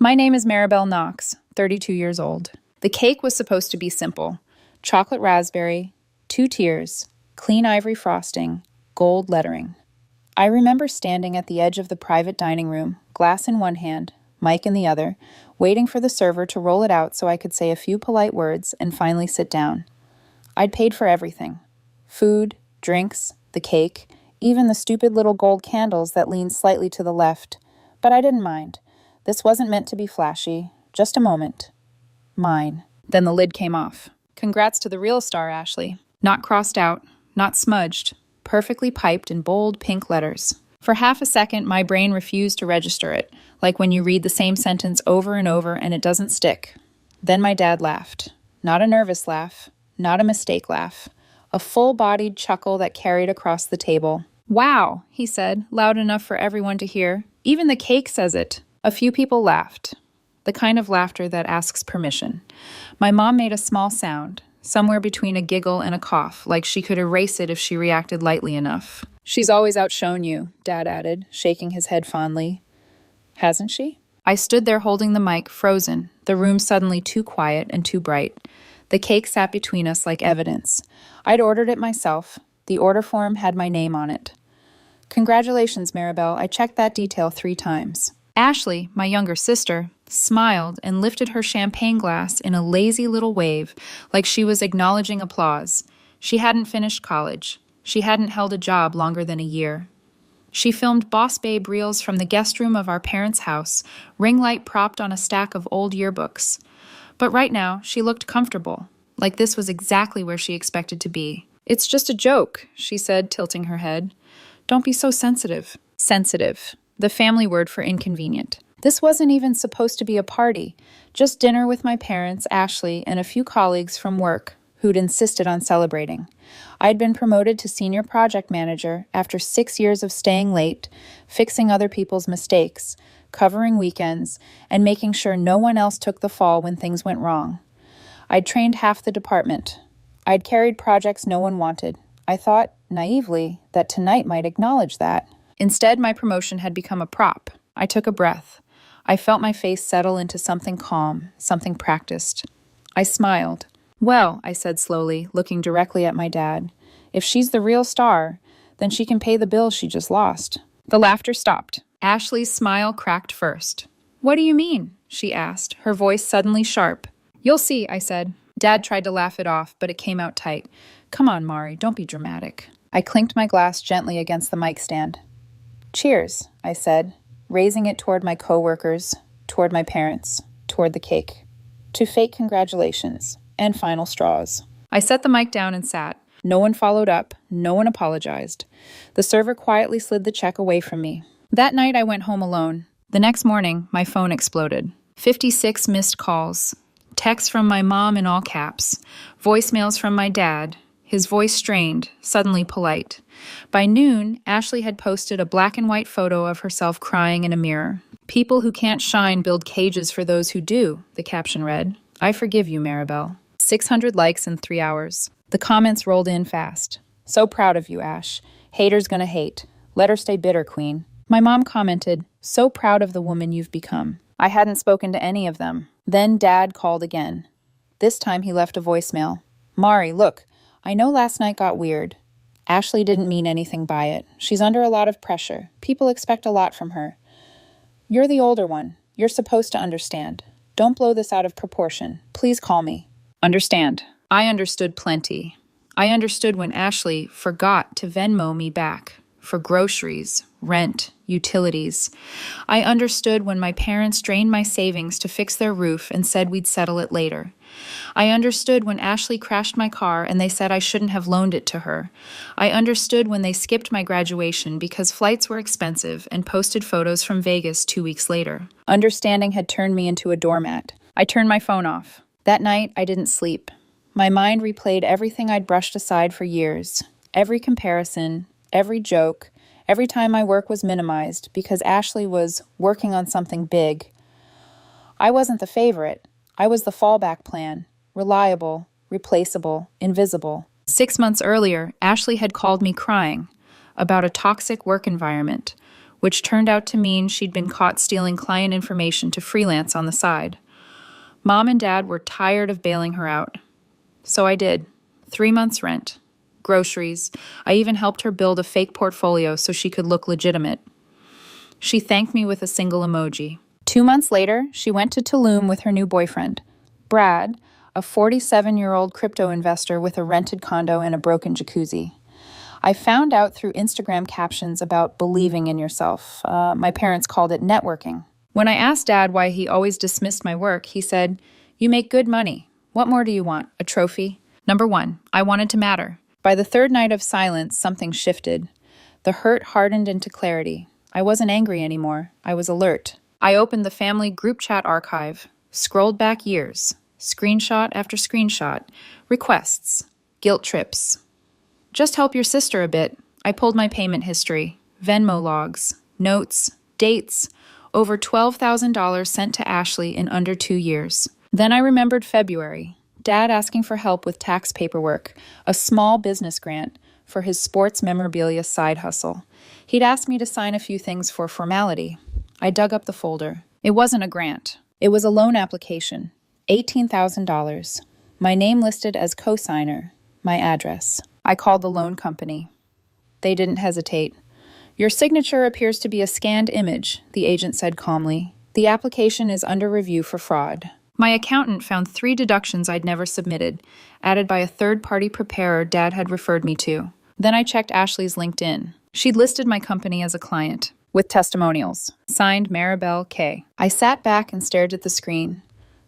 My name is Maribel Knox, 32 years old. The cake was supposed to be simple: chocolate raspberry, 2 tiers, clean ivory frosting, gold lettering. I remember standing at the edge of the private dining room, glass in one hand, mic in the other, waiting for the server to roll it out so I could say a few polite words and finally sit down. I'd paid for everything: food, drinks, the cake, even the stupid little gold candles that leaned slightly to the left. But I didn't mind. This wasn't meant to be flashy. Just a moment. Mine. Then the lid came off. Congrats to the real star, Ashley. Not crossed out, not smudged, perfectly piped in bold pink letters. For half a second, my brain refused to register it, like when you read the same sentence over and over and it doesn't stick. Then my dad laughed. Not a nervous laugh, not a mistake laugh. A full-bodied chuckle that carried across the table. "Wow," he said, loud enough for everyone to hear. "Even the cake says it." A few people laughed. The kind of laughter that asks permission. My mom made a small sound, somewhere between a giggle and a cough, like she could erase it if she reacted lightly enough. "She's always outshone you," Dad added, shaking his head fondly. "Hasn't she?" I stood there holding the mic, frozen, the room suddenly too quiet and too bright. The cake sat between us like evidence. I'd ordered it myself. The order form had my name on it. "Congratulations, Maribel. I checked that detail 3 times. Ashley, my younger sister, smiled and lifted her champagne glass in a lazy little wave, like she was acknowledging applause. She hadn't finished college. She hadn't held a job longer than a year. She filmed Boss Babe reels from the guest room of our parents' house, ring light propped on a stack of old yearbooks. But right now, she looked comfortable, like this was exactly where she expected to be. "It's just a joke," she said, tilting her head. "Don't be so sensitive." Sensitive. The family word for inconvenient. This wasn't even supposed to be a party, just dinner with my parents, Ashley, and a few colleagues from work who'd insisted on celebrating. I'd been promoted to senior project manager after 6 years of staying late, fixing other people's mistakes, covering weekends, and making sure no one else took the fall when things went wrong. I'd trained half the department. I'd carried projects no one wanted. I thought, naively, that tonight might acknowledge that. Instead, my promotion had become a prop. I took a breath. I felt my face settle into something calm, something practiced. I smiled. "Well," I said slowly, looking directly at my dad, "if she's the real star, then she can pay the bill she just lost." The laughter stopped. Ashley's smile cracked first. "What do you mean?" she asked, her voice suddenly sharp. "You'll see," I said. Dad tried to laugh it off, but it came out tight. "Come on, Mari, don't be dramatic." I clinked my glass gently against the mic stand. "Cheers," I said, raising it toward my coworkers, toward my parents, toward the cake. To fake congratulations and final straws. I set the mic down and sat. No one followed up. No one apologized. The server quietly slid the check away from me. That night I went home alone. The next morning, my phone exploded. 56 missed calls. Texts from my mom in all caps. Voicemails from my dad. His voice strained, suddenly polite. By noon, Ashley had posted a black and white photo of herself crying in a mirror. "People who can't shine build cages for those who do," the caption read. "I forgive you, Maribel." 600 likes in 3 hours. The comments rolled in fast. "So proud of you, Ash. Haters gonna hate. Let her stay bitter, queen." My mom commented, "So proud of the woman you've become." I hadn't spoken to any of them. Then Dad called again. This time he left a voicemail. "Mari, look, I know last night got weird. Ashley didn't mean anything by it. She's under a lot of pressure. People expect a lot from her. You're the older one. You're supposed to understand. Don't blow this out of proportion. Please call me." Understand. I understood plenty. I understood when Ashley forgot to Venmo me back for groceries, rent, utilities. I understood when my parents drained my savings to fix their roof and said we'd settle it later. I understood when Ashley crashed my car and they said I shouldn't have loaned it to her. I understood when they skipped my graduation because flights were expensive and posted photos from Vegas 2 weeks later. Understanding had turned me into a doormat. I turned my phone off. That night, I didn't sleep. My mind replayed everything I'd brushed aside for years. Every comparison, every joke, every time my work was minimized because Ashley was working on something big. I wasn't the favorite. I was the fallback plan. Reliable, replaceable, invisible. 6 months earlier, Ashley had called me crying about a toxic work environment, which turned out to mean she'd been caught stealing client information to freelance on the side. Mom and Dad were tired of bailing her out. So I did. 3 months' rent, groceries. I even helped her build a fake portfolio so she could look legitimate. She thanked me with a single emoji. 2 months later, she went to Tulum with her new boyfriend, Brad, a 47-year-old crypto investor with a rented condo and a broken jacuzzi. I found out through Instagram captions about believing in yourself. My parents called it networking. When I asked Dad why he always dismissed my work, he said, "You make good money. What more do you want? A trophy?" Number 1, I wanted to matter. By the third night of silence, something shifted. The hurt hardened into clarity. I wasn't angry anymore. I was alert. I opened the family group chat archive, scrolled back years, screenshot after screenshot, requests, guilt trips. Just help your sister a bit. I pulled my payment history, Venmo logs, notes, dates, over $12,000 sent to Ashley in under 2 years. Then I remembered February, Dad asking for help with tax paperwork, a small business grant for his sports memorabilia side hustle. He'd asked me to sign a few things for formality. I dug up the folder. It wasn't a grant. It was a loan application, $18,000. My name listed as co-signer, my address. I called the loan company. They didn't hesitate. "Your signature appears to be a scanned image," the agent said calmly. "The application is under review for fraud." My accountant found 3 deductions I'd never submitted, added by a third-party preparer Dad had referred me to. Then I checked Ashley's LinkedIn. She'd listed my company as a client, with testimonials. Signed, Maribel K. I sat back and stared at the screen.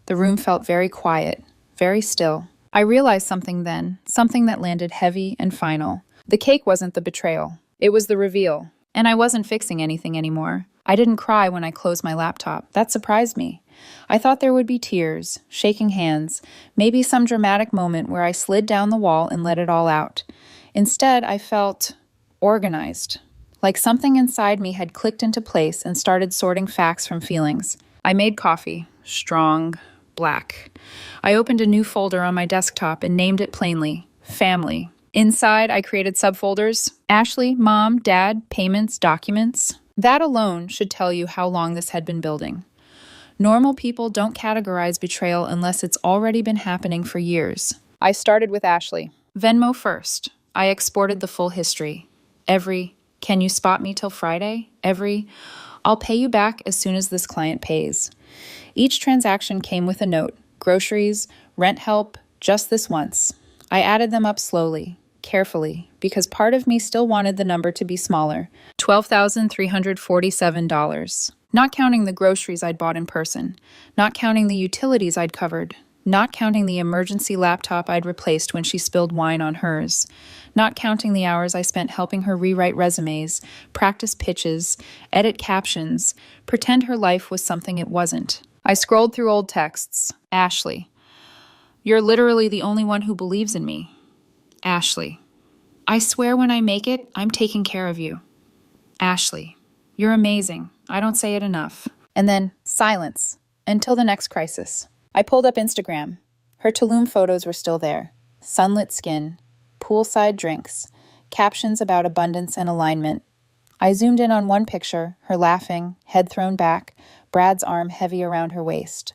The room felt very quiet, very still. I realized something then, something that landed heavy and final. The cake wasn't the betrayal. It was the reveal. And I wasn't fixing anything anymore. I didn't cry when I closed my laptop. That surprised me. I thought there would be tears, shaking hands, maybe some dramatic moment where I slid down the wall and let it all out. Instead, I felt organized, like something inside me had clicked into place and started sorting facts from feelings. I made coffee, strong, black. I opened a new folder on my desktop and named it plainly, Family. Inside, I created subfolders, Ashley, Mom, Dad, Payments, Documents. That alone should tell you how long this had been building. Normal people don't categorize betrayal unless it's already been happening for years. I started with Ashley. Venmo first. I exported the full history. Every, "Can you spot me till Friday?" Every, "I'll pay you back as soon as this client pays." Each transaction came with a note, groceries, rent help, just this once. I added them up slowly, carefully, because part of me still wanted the number to be smaller, $12,347. Not counting the groceries I'd bought in person, not counting the utilities I'd covered, not counting the emergency laptop I'd replaced when she spilled wine on hers, not counting the hours I spent helping her rewrite resumes, practice pitches, edit captions, pretend her life was something it wasn't. I scrolled through old texts. Ashley, "You're literally the only one who believes in me." Ashley, "I swear when I make it, I'm taking care of you." Ashley, "You're amazing. I don't say it enough." And then silence until the next crisis. I pulled up Instagram. Her Tulum photos were still there. Sunlit skin, poolside drinks, captions about abundance and alignment. I zoomed in on one picture, her laughing, head thrown back, Brad's arm heavy around her waist.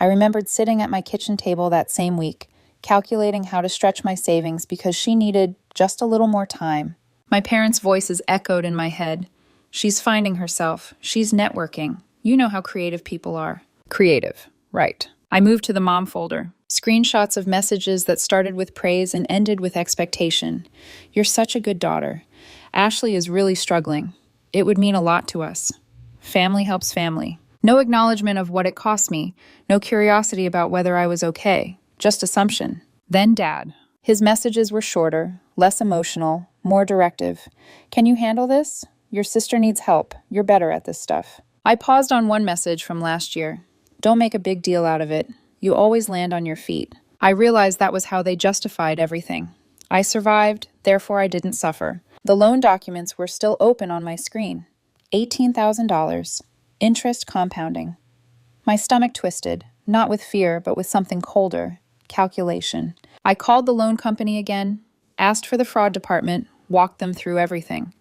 I remembered sitting at my kitchen table that same week, calculating how to stretch my savings because she needed just a little more time. My parents' voices echoed in my head. "She's finding herself. She's networking. You know how creative people are." Creative, right. I moved to the mom folder. Screenshots of messages that started with praise and ended with expectation. "You're such a good daughter. Ashley is really struggling. It would mean a lot to us." Family helps family. No acknowledgement of what it cost me. No curiosity about whether I was okay. Just assumption. Then Dad. His messages were shorter, less emotional, more directive. "Can you handle this? Your sister needs help. You're better at this stuff." I paused on one message from last year. "Don't make a big deal out of it. You always land on your feet." I realized that was how they justified everything. I survived, therefore I didn't suffer. The loan documents were still open on my screen. $18,000. Interest compounding. My stomach twisted, not with fear, but with something colder. Calculation. I called the loan company again, asked for the fraud department, walked them through everything.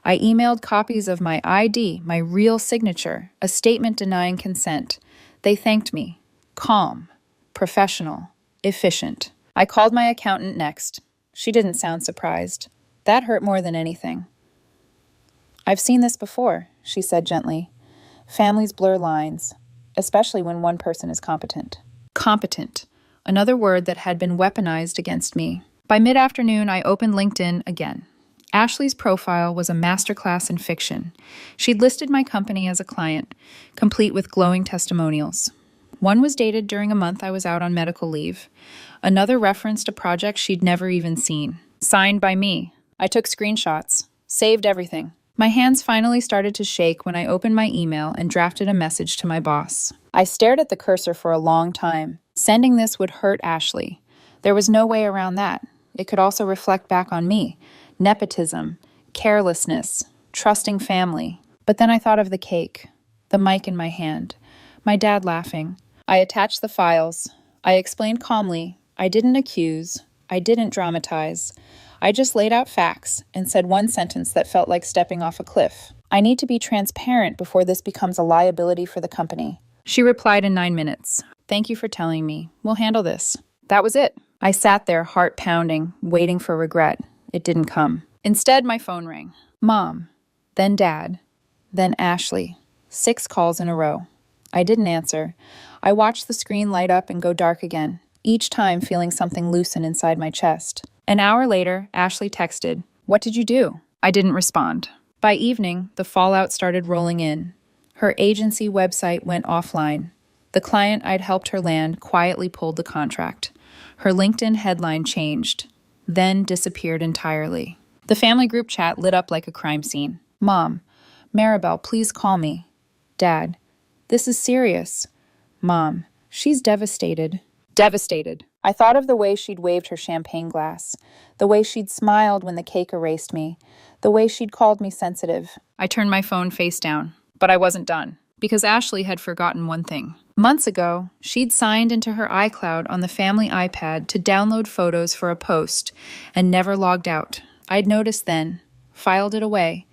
I emailed copies of my ID, my real signature, a statement denying consent. They thanked me. Calm, professional, efficient. I called my accountant next. She didn't sound surprised. That hurt more than anything. I've seen this before, she said gently. Families blur lines, especially when one person is competent. Competent, another word that had been weaponized against me. By mid-afternoon, I opened LinkedIn again. Ashley's profile was a masterclass in fiction. She'd listed my company as a client, complete with glowing testimonials. One was dated during a month I was out on medical leave. Another referenced a project she'd never even seen. Signed by me. I took screenshots, saved everything. My hands finally started to shake when I opened my email and drafted a message to my boss. I stared at the cursor for a long time. Sending this would hurt Ashley. There was no way around that. It could also reflect back on me. Nepotism, carelessness, trusting family. But then I thought of the cake, the mic in my hand, my dad laughing. I attached the files. I explained calmly. I didn't accuse. I didn't dramatize. I just laid out facts and said one sentence that felt like stepping off a cliff. I need to be transparent before this becomes a liability for the company. She replied in 9 minutes. Thank you for telling me. We'll handle this. That was it. I sat there, heart pounding, waiting for regret. It didn't come. Instead, my phone rang. Mom, then Dad, then Ashley. 6 calls in a row. I didn't answer. I watched the screen light up and go dark again, each time feeling something loosen inside my chest. An hour later, Ashley texted, "What did you do?" I didn't respond. By evening, the fallout started rolling in. Her agency website went offline. The client I'd helped her land quietly pulled the contract. Her LinkedIn headline changed, then disappeared entirely. The family group chat lit up like a crime scene. Mom, Maribel, please call me. Dad, this is serious. Mom, she's devastated. Devastated. I thought of the way she'd waved her champagne glass, the way she'd smiled when the cake erased me, the way she'd called me sensitive. I turned my phone face down, but I wasn't done, because Ashley had forgotten one thing. Months ago, she'd signed into her iCloud on the family iPad to download photos for a post and never logged out. I'd noticed then, filed it away.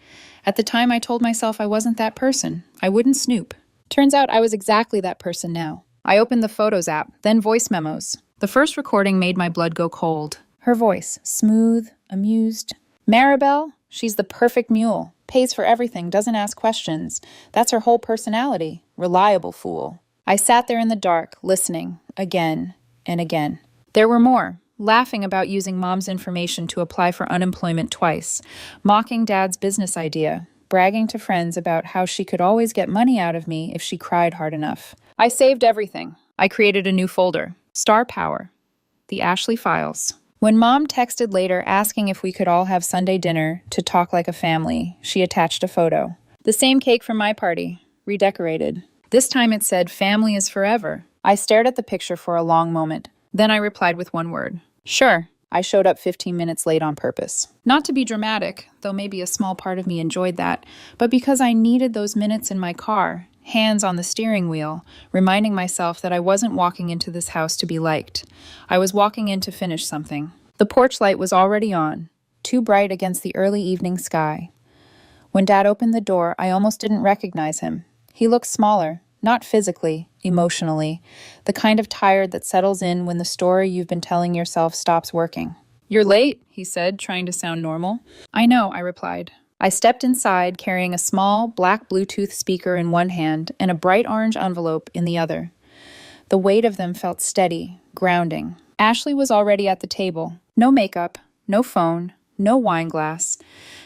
At the time, I told myself I wasn't that person. I wouldn't snoop. Turns out I was exactly that person now. I opened the Photos app, then voice memos. The first recording made my blood go cold. Her voice, smooth, amused. Maribel, she's the perfect mule. Pays for everything, doesn't ask questions. That's her whole personality. Reliable fool. I sat there in the dark, listening, again and again. There were more. Laughing about using Mom's information to apply for unemployment twice. Mocking Dad's business idea. Bragging to friends about how she could always get money out of me if she cried hard enough. I saved everything. I created a new folder. Star Power. The Ashley Files. When Mom texted later asking if we could all have Sunday dinner to talk like a family, she attached a photo. The same cake from my party, redecorated. This time it said, "Family is forever." I stared at the picture for a long moment. Then I replied with one word. Sure. I showed up 15 minutes late on purpose. Not to be dramatic, though maybe a small part of me enjoyed that, but because I needed those minutes in my car, hands on the steering wheel, reminding myself that I wasn't walking into this house to be liked. I was walking in to finish something. The porch light was already on, too bright against the early evening sky. When Dad opened the door, I almost didn't recognize him. He looked smaller, not physically, emotionally, the kind of tired that settles in when the story you've been telling yourself stops working. "You're late," he said, trying to sound normal. "I know," I replied. I stepped inside, carrying a small, black Bluetooth speaker in one hand and a bright orange envelope in the other. The weight of them felt steady, grounding. Ashley was already at the table. No makeup, no phone, no wine glass.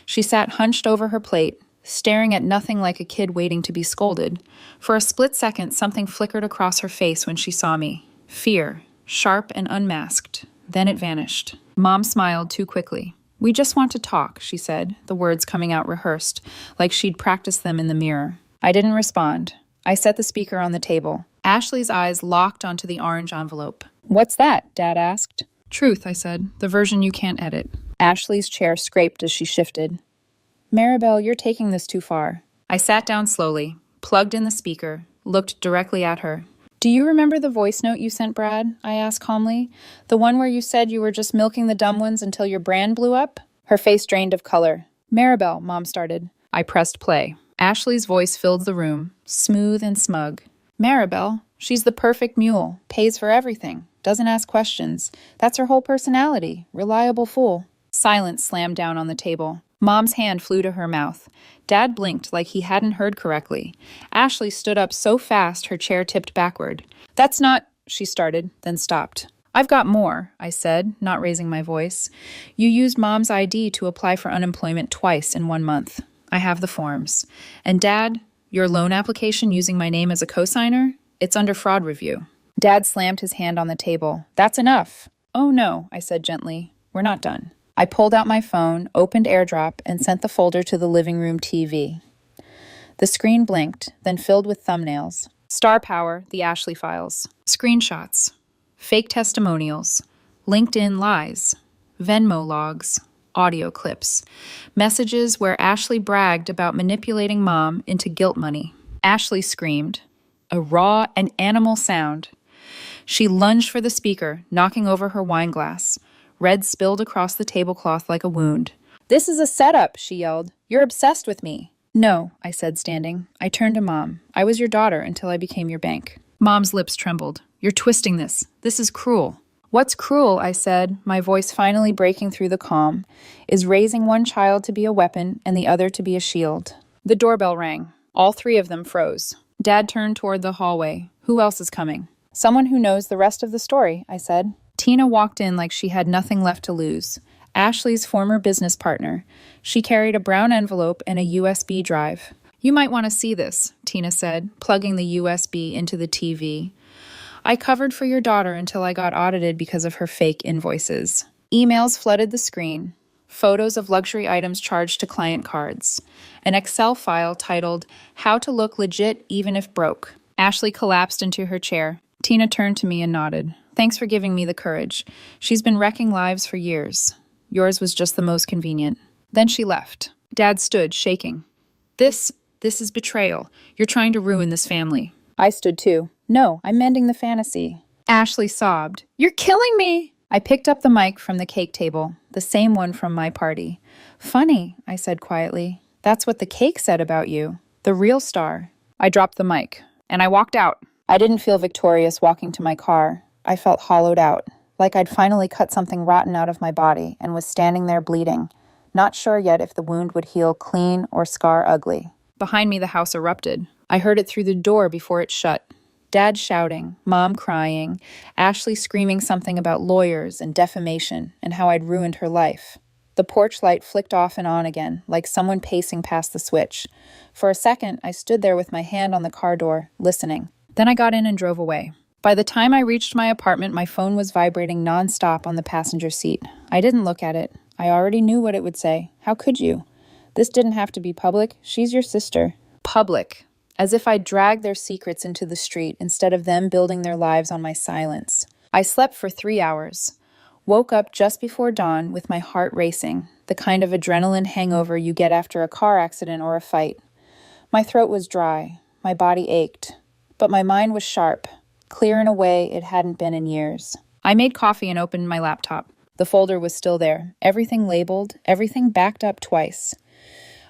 She sat hunched over her plate, staring at nothing like a kid waiting to be scolded. For a split second, something flickered across her face when she saw me. Fear, sharp and unmasked. Then it vanished. Mom smiled too quickly. "We just want to talk," she said, the words coming out rehearsed, like she'd practiced them in the mirror. I didn't respond. I set the speaker on the table. Ashley's eyes locked onto the orange envelope. "What's that?" Dad asked. "Truth," I said, "the version you can't edit." Ashley's chair scraped as she shifted. "Maribel, you're taking this too far." I sat down slowly, plugged in the speaker, looked directly at her. "Do you remember the voice note you sent Brad?" I asked calmly. "The one where you said you were just milking the dumb ones until your brand blew up?" Her face drained of color. Maribel, Mom started. I pressed play. Ashley's voice filled the room, smooth and smug. Maribel, she's the perfect mule, pays for everything, doesn't ask questions. That's her whole personality, reliable fool. Silence slammed down on the table. Mom's hand flew to her mouth. Dad blinked like he hadn't heard correctly. Ashley stood up so fast her chair tipped backward. That's not, she started, then stopped. I've got more, I said, not raising my voice. You used Mom's ID to apply for unemployment twice in 1 month. I have the forms. And Dad, your loan application using my name as a cosigner? It's under fraud review. Dad slammed his hand on the table. That's enough. Oh no, I said gently. We're not done. I pulled out my phone, opened AirDrop, and sent the folder to the living room TV. The screen blinked, then filled with thumbnails. Star Power, the Ashley files. Screenshots. Fake testimonials. LinkedIn lies. Venmo logs. Audio clips. Messages where Ashley bragged about manipulating Mom into guilt money. Ashley screamed. A raw and animal sound. She lunged for the speaker, knocking over her wine glass. Red spilled across the tablecloth like a wound. This is a setup, she yelled. You're obsessed with me. No, I said, standing. I turned to Mom. I was your daughter until I became your bank. Mom's lips trembled. You're twisting this. This is cruel. What's cruel, I said, my voice finally breaking through the calm, is raising one child to be a weapon and the other to be a shield. The doorbell rang. All three of them froze. Dad turned toward the hallway. Who else is coming? Someone who knows the rest of the story, I said. Tina walked in like she had nothing left to lose. Ashley's former business partner. She carried a brown envelope and a USB drive. You might want to see this, Tina said, plugging the USB into the TV. I covered for your daughter until I got audited because of her fake invoices. Emails flooded the screen. Photos of luxury items charged to client cards. An Excel file titled, How to Look Legit Even If Broke. Ashley collapsed into her chair. Tina turned to me and nodded. Thanks for giving me the courage. She's been wrecking lives for years. Yours was just the most convenient. Then she left. Dad stood, shaking. This is betrayal. You're trying to ruin this family. I stood too. No, I'm mending the fantasy. Ashley sobbed. You're killing me! I picked up the mic from the cake table, the same one from my party. Funny, I said quietly. That's what the cake said about you. The real star. I dropped the mic, and I walked out. I didn't feel victorious walking to my car. I felt hollowed out, like I'd finally cut something rotten out of my body and was standing there bleeding, not sure yet if the wound would heal clean or scar ugly. Behind me, the house erupted. I heard it through the door before it shut. Dad shouting, Mom crying, Ashley screaming something about lawyers and defamation and how I'd ruined her life. The porch light flicked off and on again, like someone pacing past the switch. For a second, I stood there with my hand on the car door, listening. Then I got in and drove away. By the time I reached my apartment, my phone was vibrating nonstop on the passenger seat. I didn't look at it. I already knew what it would say. How could you? This didn't have to be public. She's your sister. Public. As if I'd dragged their secrets into the street instead of them building their lives on my silence. I slept for 3 hours. Woke up just before dawn with my heart racing, the kind of adrenaline hangover you get after a car accident or a fight. My throat was dry. My body ached. But my mind was sharp, clear in a way it hadn't been in years. I made coffee and opened my laptop. The folder was still there, everything labeled, everything backed up twice.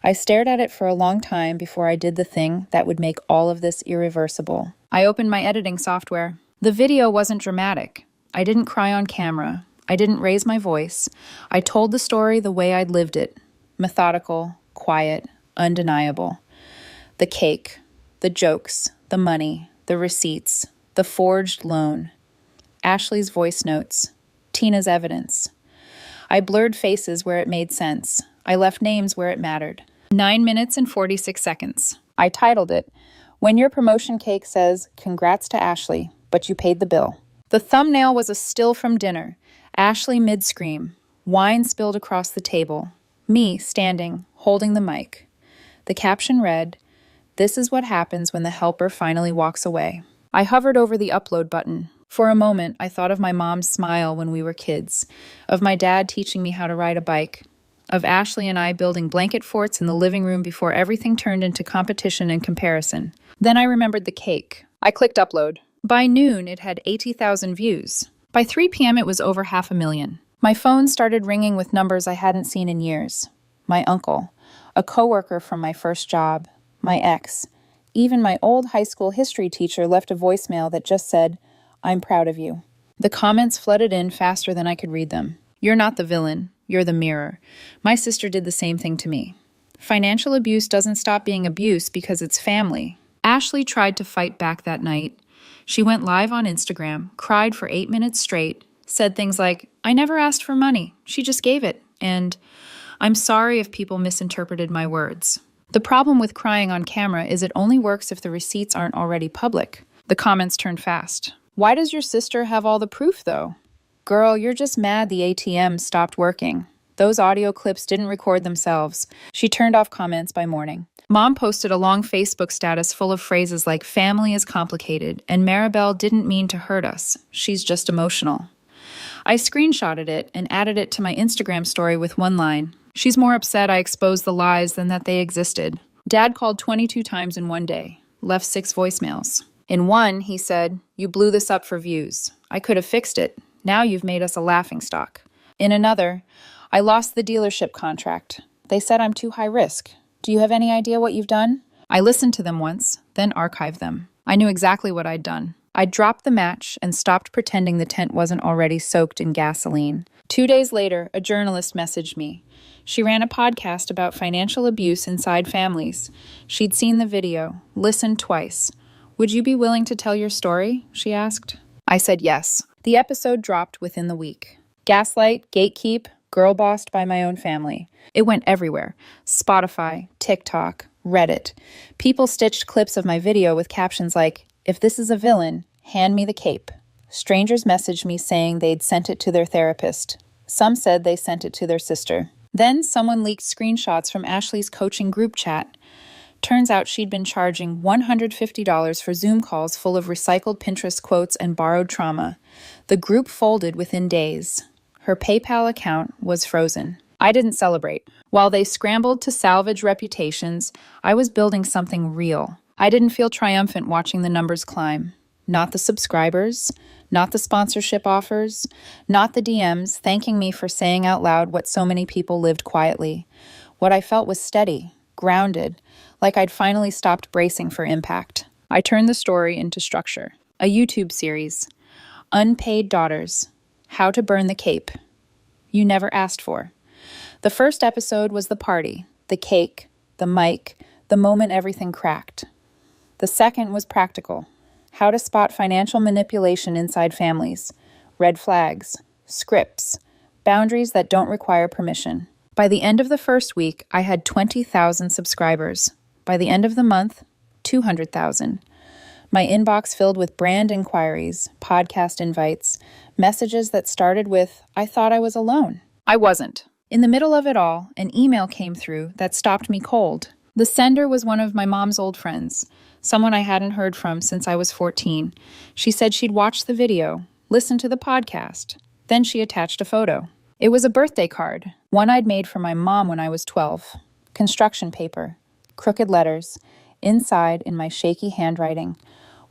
I stared at it for a long time before I did the thing that would make all of this irreversible. I opened my editing software. The video wasn't dramatic. I didn't cry on camera. I didn't raise my voice. I told the story the way I'd lived it. Methodical, quiet, undeniable. The cake, the jokes, the money, the receipts, the forged loan. Ashley's voice notes. Tina's evidence. I blurred faces where it made sense. I left names where it mattered. 9 minutes and 46 seconds. I titled it, When Your Promotion Cake Says, Congrats to Ashley, but you paid the bill. The thumbnail was a still from dinner. Ashley mid-scream. Wine spilled across the table. Me standing, holding the mic. The caption read, This is what happens when the helper finally walks away. I hovered over the upload button. For a moment, I thought of my mom's smile when we were kids, of my dad teaching me how to ride a bike, of Ashley and I building blanket forts in the living room before everything turned into competition and comparison. Then I remembered the cake. I clicked upload. By noon, it had 80,000 views. By 3 p.m., it was over 500,000. My phone started ringing with numbers I hadn't seen in years. my uncle, a coworker from my first job, my ex. Even my old high school history teacher left a voicemail that just said, "I'm proud of you." The comments flooded in faster than I could read them. "You're not the villain. You're the mirror. My sister did the same thing to me." Financial abuse doesn't stop being abuse because it's family. Ashley tried to fight back that night. She went live on Instagram, cried for 8 minutes straight, said things like, "I never asked for money. She just gave it." And, "I'm sorry if people misinterpreted my words." The problem with crying on camera is it only works if the receipts aren't already public. The comments turned fast. "Why does your sister have all the proof, though?" "Girl, you're just mad the ATM stopped working. Those audio clips didn't record themselves." She turned off comments by morning. Mom posted a long Facebook status full of phrases like, "Family is complicated, and Maribel didn't mean to hurt us. She's just emotional." I screenshotted it and added it to my Instagram story with one line. "She's more upset I exposed the lies than that they existed." Dad called 22 times in one day, left 6 voicemails. In one, he said, "You blew this up for views. I could have fixed it. Now you've made us a laughingstock." In another, "I lost the dealership contract. They said I'm too high risk. Do you have any idea what you've done?" I listened to them once, then archived them. I knew exactly what I'd done. I dropped the match and stopped pretending the tent wasn't already soaked in gasoline. 2 days later, a journalist messaged me. She ran a podcast about financial abuse inside families. She'd seen the video, listened twice. "Would you be willing to tell your story?" she asked. I said yes. The episode dropped within the week. Gaslight, gatekeep, girl bossed by my own family. It went everywhere. Spotify, TikTok, Reddit. People stitched clips of my video with captions like, "If this is a villain, hand me the cape." Strangers messaged me saying they'd sent it to their therapist. Some said they sent it to their sister. Then someone leaked screenshots from Ashley's coaching group chat. Turns out she'd been charging $150 for Zoom calls full of recycled Pinterest quotes and borrowed trauma. The group folded within days. Her PayPal account was frozen. I didn't celebrate. While they scrambled to salvage reputations, I was building something real. I didn't feel triumphant watching the numbers climb. Not the subscribers, not the sponsorship offers, not the DMs thanking me for saying out loud what so many people lived quietly. What I felt was steady, grounded, like I'd finally stopped bracing for impact. I turned the story into structure. A YouTube series. Unpaid Daughters. How to Burn the Cape. You never asked for. The first episode was the party, the cake, the mic, the moment everything cracked. The second was practical. How to spot financial manipulation inside families. Red flags. Scripts. Boundaries that don't require permission. By the end of the first week, I had 20,000 subscribers. By the end of the month, 200,000. My inbox filled with brand inquiries, podcast invites, messages that started with, "I thought I was alone." I wasn't. In the middle of it all, an email came through that stopped me cold. The sender was one of my mom's old friends, someone I hadn't heard from since I was 14. She said she'd watched the video, listened to the podcast. Then she attached a photo. It was a birthday card, one I'd made for my mom when I was 12. Construction paper, crooked letters, inside in my shaky handwriting.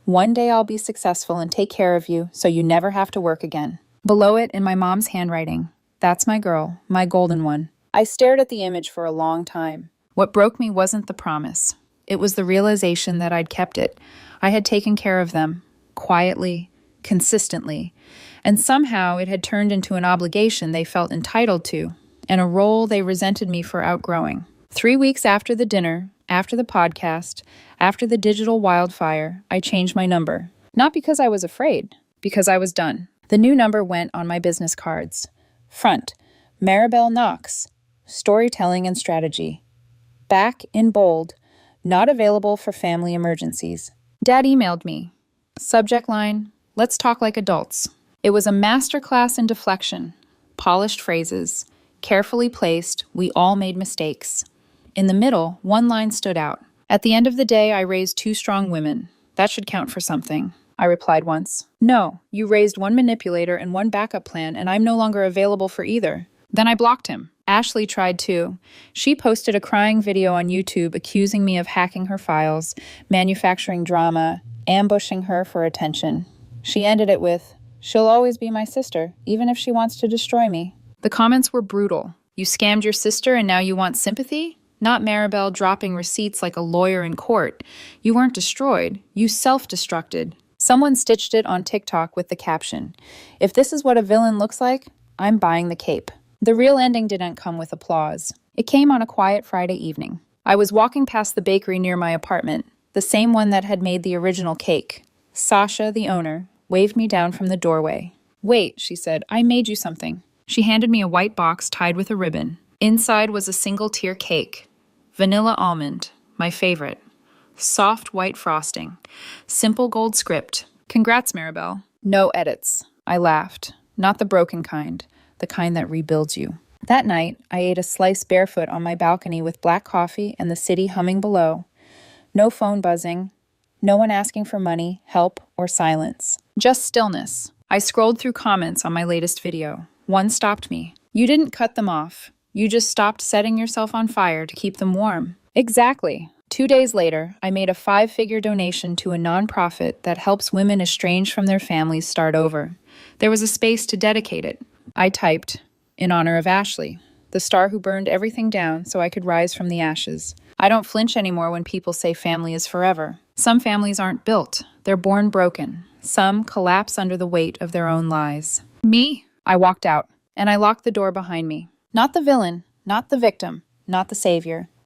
"One day I'll be successful and take care of you so you never have to work again." Below it in my mom's handwriting, "That's my girl, my golden one." I stared at the image for a long time. What broke me wasn't the promise. It was the realization that I'd kept it. I had taken care of them, quietly, consistently, and somehow it had turned into an obligation they felt entitled to, and a role they resented me for outgrowing. 3 weeks after the dinner, after the podcast, after the digital wildfire, I changed my number. Not because I was afraid, because I was done. The new number went on my business cards. Front, Maribel Knox, storytelling and strategy. Back in bold, not available for family emergencies. Dad emailed me. Subject line, "Let's talk like adults." It was a masterclass in deflection, polished phrases, carefully placed, we all made mistakes. In the middle, one line stood out. "At the end of the day, I raised 2 strong women. That should count for something," I replied once. "No, you raised 1 manipulator and 1 backup plan, and I'm no longer available for either." Then I blocked him. Ashley tried too. She posted a crying video on YouTube accusing me of hacking her files, manufacturing drama, ambushing her for attention. She ended it with, "She'll always be my sister, even if she wants to destroy me." The comments were brutal. You scammed your sister and now you want sympathy? Not Maribel dropping receipts like a lawyer in court. You weren't destroyed. You self-destructed. Someone stitched it on TikTok with the caption, "If this is what a villain looks like, I'm buying the cape." The real ending didn't come with applause. It came on a quiet Friday evening. I was walking past the bakery near my apartment, the same one that had made the original cake. Sasha, the owner, waved me down from the doorway. "Wait," she said, "I made you something." She handed me a white box tied with a ribbon. Inside was a single-tier cake. Vanilla almond, my favorite. Soft white frosting. Simple gold script. "Congrats, Maribel." No edits. I laughed. Not the broken kind. The kind that rebuilds you. That night, I ate a slice barefoot on my balcony with black coffee and the city humming below. No phone buzzing. No one asking for money, help, or silence. Just stillness. I scrolled through comments on my latest video. One stopped me. "You didn't cut them off. You just stopped setting yourself on fire to keep them warm." Exactly. 2 days later, I made a 5-figure donation to a nonprofit that helps women estranged from their families start over. There was a space to dedicate it. I typed, "In honor of Ashley, the star who burned everything down so I could rise from the ashes." I don't flinch anymore when people say family is forever. Some families aren't built. They're born broken. Some collapse under the weight of their own lies. Me? I walked out, and I locked the door behind me. Not the villain, not the victim, not the savior.